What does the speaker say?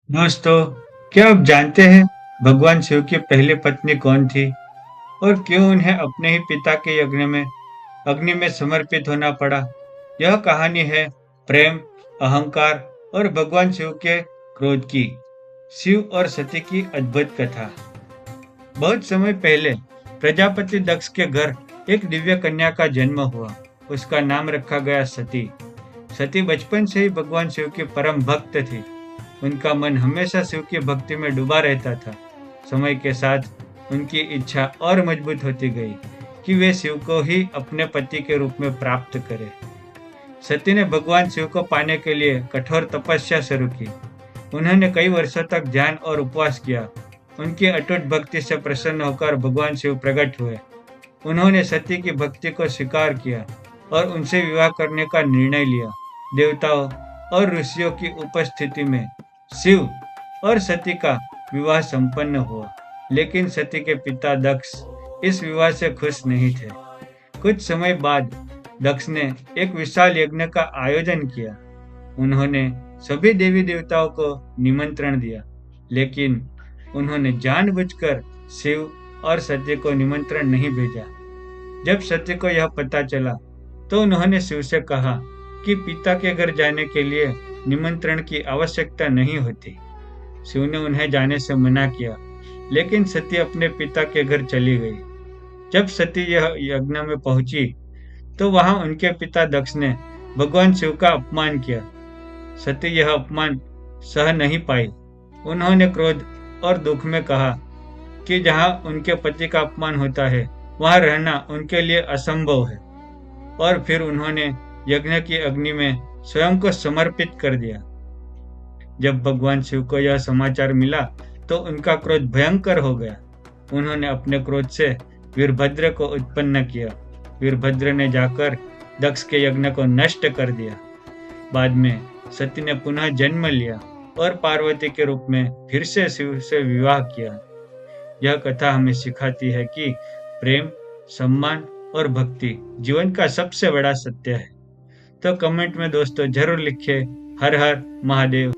दोस्तों, क्या आप जानते हैं भगवान शिव की पहली पत्नी कौन थी और क्यों उन्हें अपने ही पिता के यज्ञ में अग्नि में समर्पित होना पड़ा? यह कहानी है प्रेम, अहंकार और भगवान शिव के क्रोध की। शिव और सती की अद्भुत कथा। बहुत समय पहले प्रजापति दक्ष के घर एक दिव्य कन्या का जन्म हुआ। उसका नाम रखा गया सती। सती बचपन से ही भगवान शिव की परम भक्त थी। उनका मन हमेशा शिव की भक्ति में डूबा रहता था। समय के साथ उनकी इच्छा और मजबूत होती गई कि वे शिव को ही अपने पति के रूप में प्राप्त करें। सती ने भगवान शिव को पाने के लिए कठोर तपस्या शुरू की। उन्होंने कई वर्षों तक ध्यान और उपवास किया। उनकी अटूट भक्ति से प्रसन्न होकर भगवान शिव प्रकट हुए। उन्होंने सती की भक्ति को स्वीकार किया और उनसे विवाह करने का निर्णय लिया। देवताओं और ऋषियों की उपस्थिति में शिव और सती का विवाह संपन्न हुआ। लेकिन सती के पिता दक्ष इस विवाह से खुश नहीं थे। कुछ समय बाद दक्ष ने एक विशाल यज्ञ का आयोजन किया। उन्होंने सभी देवी देवताओं को निमंत्रण दिया, लेकिन उन्होंने जानबूझकर शिव और सती को निमंत्रण नहीं भेजा। जब सती को यह पता चला तो उन्होंने शिव से कहा कि पिता के घर जाने के लिए निमंत्रण की आवश्यकता नहीं होती। शिव ने उन्हें जाने से मना किया, लेकिन सती अपने पिता के घर चली गई। जब सती यह यज्ञ में पहुंची तो वहां उनके पिता दक्ष ने भगवान शिव का अपमान किया। सती यह अपमान सह नहीं पाई। उन्होंने क्रोध और दुख में कहा कि जहां उनके पति का अपमान होता है वहां रहना उनके लिए असंभव है, और फिर उन्होंने यज्ञ की अग्नि में स्वयं को समर्पित कर दिया। जब भगवान शिव को यह समाचार मिला तो उनका क्रोध भयंकर हो गया। उन्होंने अपने क्रोध से वीरभद्र को उत्पन्न किया। वीरभद्र ने जाकर दक्ष के यज्ञ को नष्ट कर दिया। बाद में सती ने पुनः जन्म लिया और पार्वती के रूप में फिर से शिव से विवाह किया। यह कथा हमें सिखाती है कि प्रेम, सम्मान और भक्ति जीवन का सबसे बड़ा सत्य है। तो कमेंट में दोस्तों जरूर लिखिए। हर हर महादेव।